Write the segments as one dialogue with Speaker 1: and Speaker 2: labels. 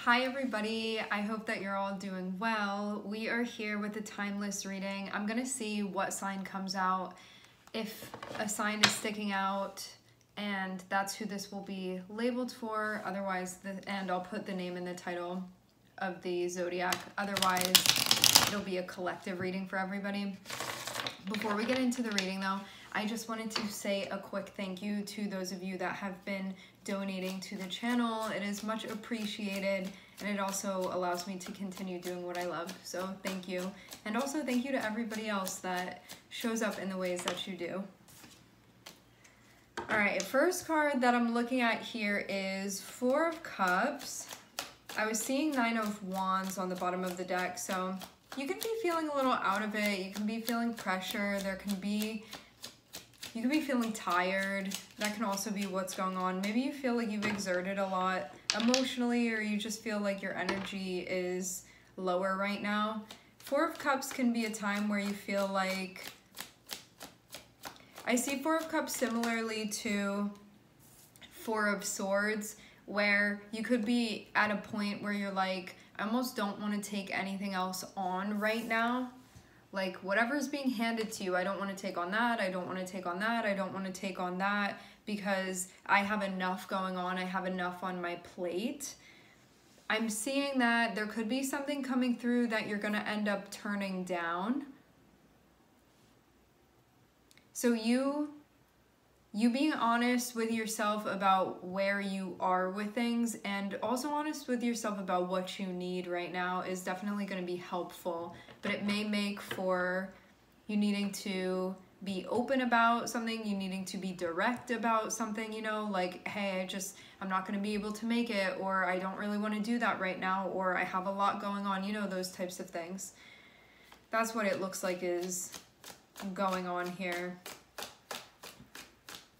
Speaker 1: Hi everybody, I hope that you're all doing well. We are here with a timeless reading. I'm gonna see what sign comes out, if a sign is sticking out, and that's who this will be labeled for. Otherwise, and I'll put the name in the title of the zodiac. Otherwise, it'll be a collective reading for everybody. Before we get into the reading though, I just wanted to say a quick thank you to those of you that have been donating to the channel. It is much appreciated, and it also allows me to continue doing what I love. So thank you. And also thank you to everybody else that shows up in the ways that you do. All right, first card that I'm looking at here is Four of Cups. I was seeing Nine of Wands on the bottom of the deck, so you can be feeling a little out of it. You can be feeling pressure. You can be feeling tired. That can also be what's going on. Maybe you feel like you've exerted a lot emotionally, or you just feel like your energy is lower right now. Four of Cups can be a time where you feel like, I see Four of Cups similarly to Four of Swords, where you could be at a point where you're like, I almost don't want to take anything else on right now. Like, whatever's being handed to you, I don't want to take on that, I don't want to take on that, I don't want to take on that, because I have enough going on, I have enough on my plate. I'm seeing that there could be something coming through that you're going to end up turning down. So you being honest with yourself about where you are with things, and also honest with yourself about what you need right now, is definitely going to be helpful. But it may make for you needing to be open about something, you needing to be direct about something, you know, like, hey, I'm not going to be able to make it, or I don't really want to do that right now, or I have a lot going on, you know, those types of things. That's what it looks like is going on here.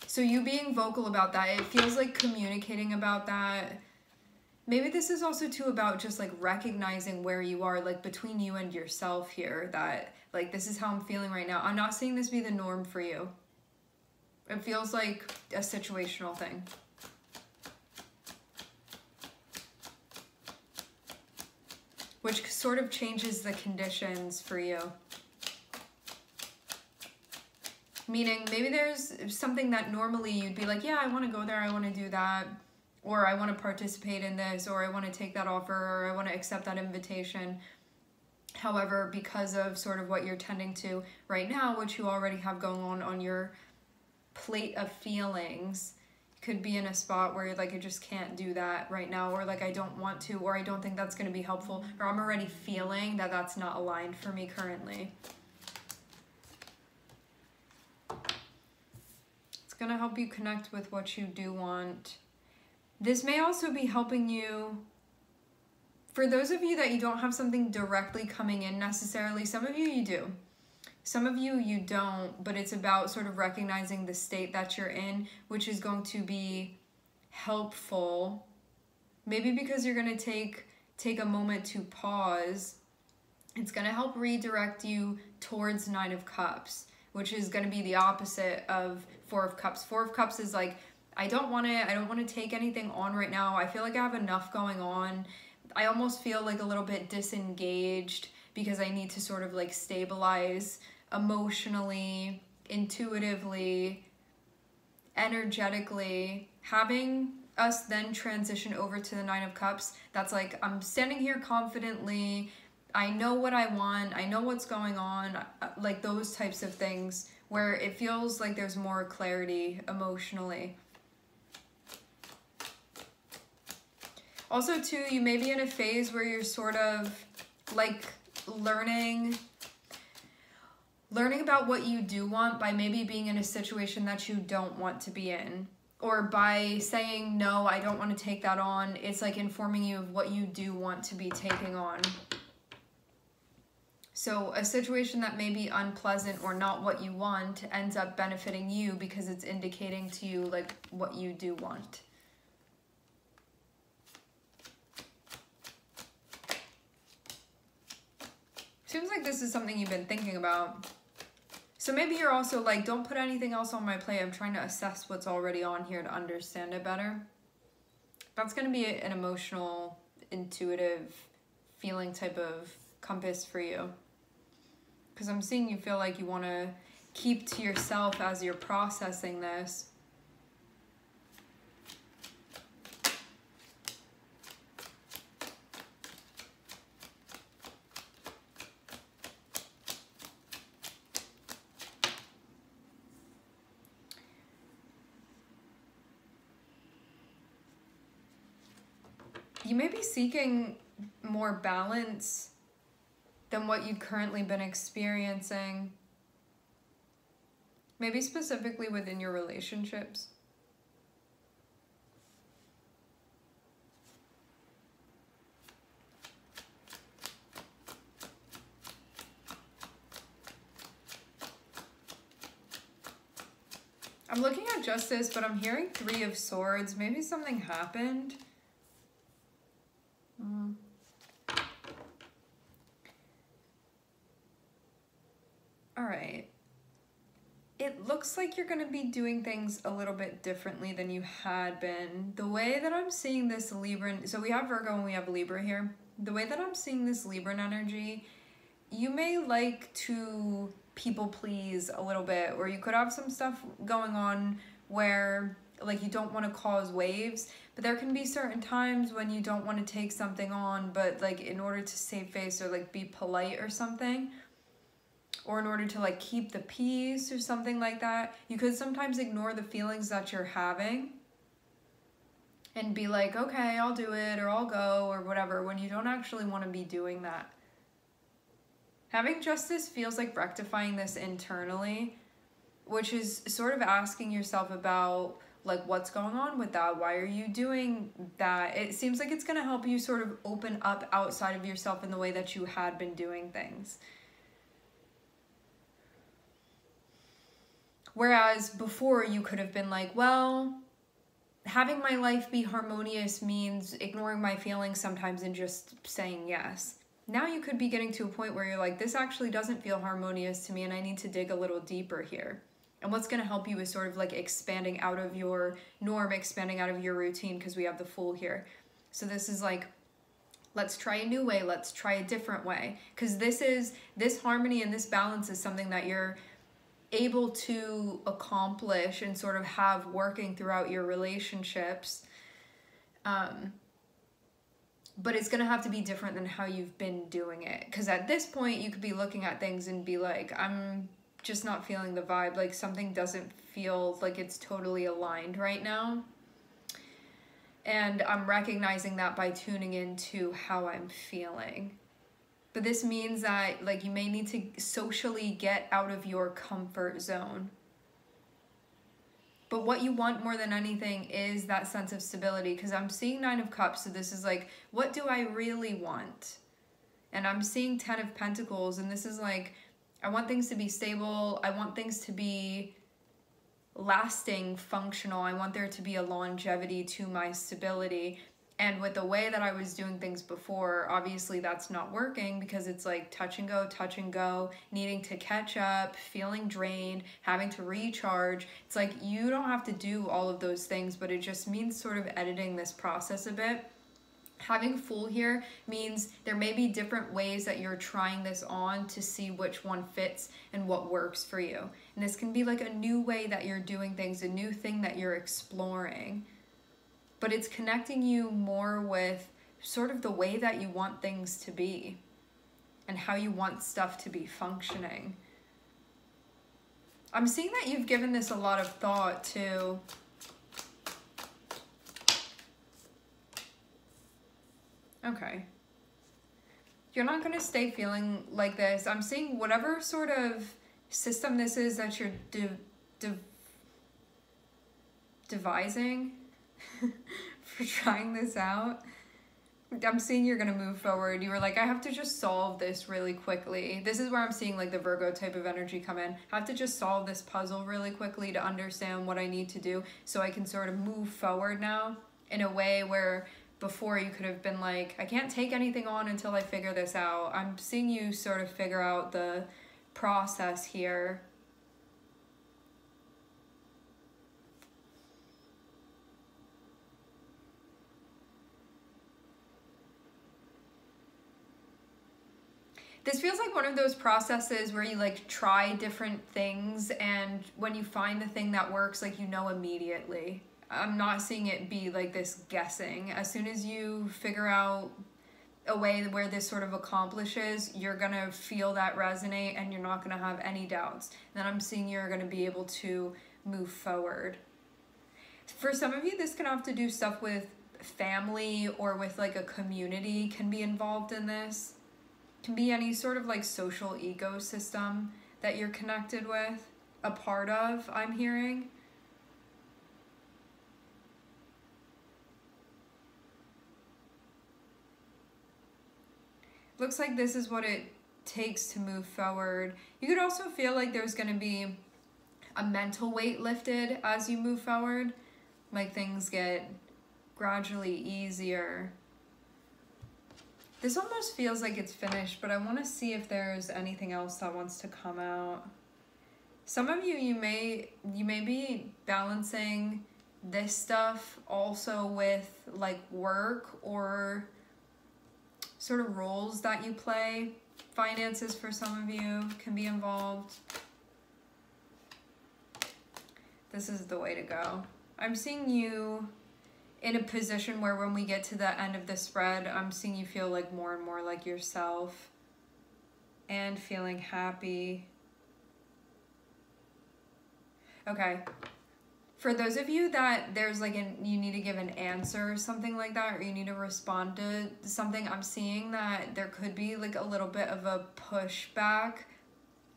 Speaker 1: So you being vocal about that, it feels like communicating about that. Maybe this is also too about just like recognizing where you are, like between you and yourself here, that like, this is how I'm feeling right now. I'm not seeing this be the norm for you. It feels like a situational thing. Which sort of changes the conditions for you. Meaning maybe there's something that normally you'd be like, yeah, I want to go there, I want to do that, or I want to participate in this, or I want to take that offer, or I want to accept that invitation. However, because of sort of what you're tending to right now, which you already have going on your plate of feelings, you could be in a spot where you're like, I just can't do that right now, or like I don't want to, or I don't think that's going to be helpful, or I'm already feeling that that's not aligned for me currently. Going to help you connect with what you do want. This may also be helping you, for those of you that you don't have something directly coming in necessarily, some of you do. Some of you don't, but it's about sort of recognizing the state that you're in, which is going to be helpful. Maybe because you're going to take a moment to pause. It's going to help redirect you towards Nine of Cups, which is going to be the opposite of Four of Cups. Four of Cups is like, I don't want to take anything on right now. I feel like I have enough going on. I almost feel like a little bit disengaged because I need to sort of like stabilize emotionally, intuitively, energetically. Having us then transition over to the Nine of Cups, that's like, I'm standing here confidently, I know what I want, I know what's going on, like those types of things where it feels like there's more clarity emotionally. Also too, you may be in a phase where you're sort of like learning about what you do want by maybe being in a situation that you don't want to be in. Or by saying, no, I don't want to take that on, it's like informing you of what you do want to be taking on. So a situation that may be unpleasant or not what you want ends up benefiting you because it's indicating to you like what you do want. Seems like this is something you've been thinking about. So maybe you're also like, don't put anything else on my plate. I'm trying to assess what's already on here to understand it better. That's going to be an emotional intuitive feeling type of compass for you. Because I'm seeing you feel like you want to keep to yourself as you're processing this. You may be seeking more balance than what you've currently been experiencing. Maybe specifically within your relationships. I'm looking at justice, but I'm hearing 3 of Swords. Maybe something happened. All right. It looks like you're going to be doing things a little bit differently than you had been. The way that I'm seeing this Libran, so we have Virgo and we have Libra here. The way that I'm seeing this Libran energy, you may like to people please a little bit, or you could have some stuff going on where like you don't want to cause waves, but there can be certain times when you don't want to take something on, but like in order to save face or like be polite or something, or in order to like keep the peace or something like that, you could sometimes ignore the feelings that you're having and be like, okay, I'll do it, or I'll go, or whatever, when you don't actually want to be doing that. Having justice feels like rectifying this internally, which is sort of asking yourself about like what's going on with that. Why are you doing that? It seems like it's going to help you sort of open up outside of yourself in the way that you had been doing things. Whereas before you could have been like, well, having my life be harmonious means ignoring my feelings sometimes and just saying yes. Now you could be getting to a point where you're like, this actually doesn't feel harmonious to me and I need to dig a little deeper here. And what's going to help you is sort of like expanding out of your norm, expanding out of your routine, because we have the Fool here. So this is like, let's try a new way. Let's try a different way. Because this harmony and this balance is something that you're able to accomplish and sort of have working throughout your relationships. But it's going to have to be different than how you've been doing it. Because at this point, you could be looking at things and be like, I'm just not feeling the vibe. Like something doesn't feel like it's totally aligned right now. And I'm recognizing that by tuning into how I'm feeling. But this means that like you may need to socially get out of your comfort zone. But what you want more than anything is that sense of stability, because I'm seeing 9 of Cups, so this is like, what do I really want? And I'm seeing 10 of Pentacles, and this is like, I want things to be stable, I want things to be lasting, functional, I want there to be a longevity to my stability. And with the way that I was doing things before, obviously that's not working, because it's like touch and go, needing to catch up, feeling drained, having to recharge. It's like you don't have to do all of those things, but it just means sort of editing this process a bit. Having Fool here means there may be different ways that you're trying this on to see which one fits and what works for you. And this can be like a new way that you're doing things, a new thing that you're exploring. But it's connecting you more with sort of the way that you want things to be and how you want stuff to be functioning. I'm seeing that you've given this a lot of thought too. Okay. You're not going to stay feeling like this. I'm seeing whatever sort of system this is that you're devising for trying this out. I'm seeing you're going to move forward. You were like, I have to just solve this really quickly. This is where I'm seeing like the Virgo type of energy come in. I have to just solve this puzzle really quickly to understand what I need to do so I can sort of move forward now in a way where before you could have been like, I can't take anything on until I figure this out. I'm seeing you sort of figure out the process here. This feels like one of those processes where you like try different things, and when you find the thing that works, like you know immediately. I'm not seeing it be like this guessing. As soon as you figure out a way where this sort of accomplishes, you're gonna feel that resonate and you're not gonna have any doubts. And then I'm seeing you're gonna be able to move forward. For some of you, this can have to do stuff with family or with like a community can be involved in this. Can be any sort of like social ecosystem that you're connected with, a part of, I'm hearing. Looks like this is what it takes to move forward. You could also feel like there's going to be a mental weight lifted as you move forward. Like things get gradually easier. This almost feels like it's finished, but I want to see if there's anything else that wants to come out. Some of you may be balancing this stuff also with like work or sort of roles that you play. Finances for some of you can be involved. This is the way to go. I'm seeing you in a position where when we get to the end of the spread, I'm seeing you feel like more and more like yourself and feeling happy. Okay. For those of you that there's like you need to give an answer or something like that, or you need to respond to something, I'm seeing that there could be like a little bit of a pushback,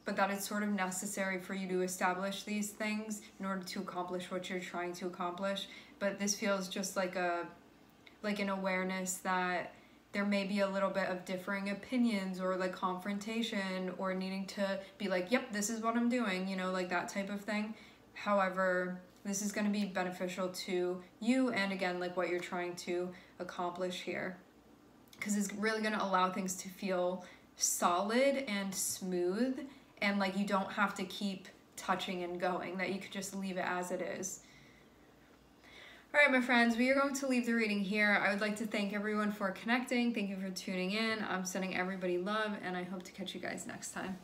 Speaker 1: but that it's sort of necessary for you to establish these things in order to accomplish what you're trying to accomplish. But this feels just like an awareness that there may be a little bit of differing opinions or like confrontation or needing to be like, yep, this is what I'm doing, you know, like that type of thing. However, this is going to be beneficial to you and again, like what you're trying to accomplish here. Because it's really going to allow things to feel solid and smooth, and like you don't have to keep touching and going, that you could just leave it as it is. All right, my friends, we are going to leave the reading here. I would like to thank everyone for connecting. Thank you for tuning in. I'm sending everybody love, and I hope to catch you guys next time.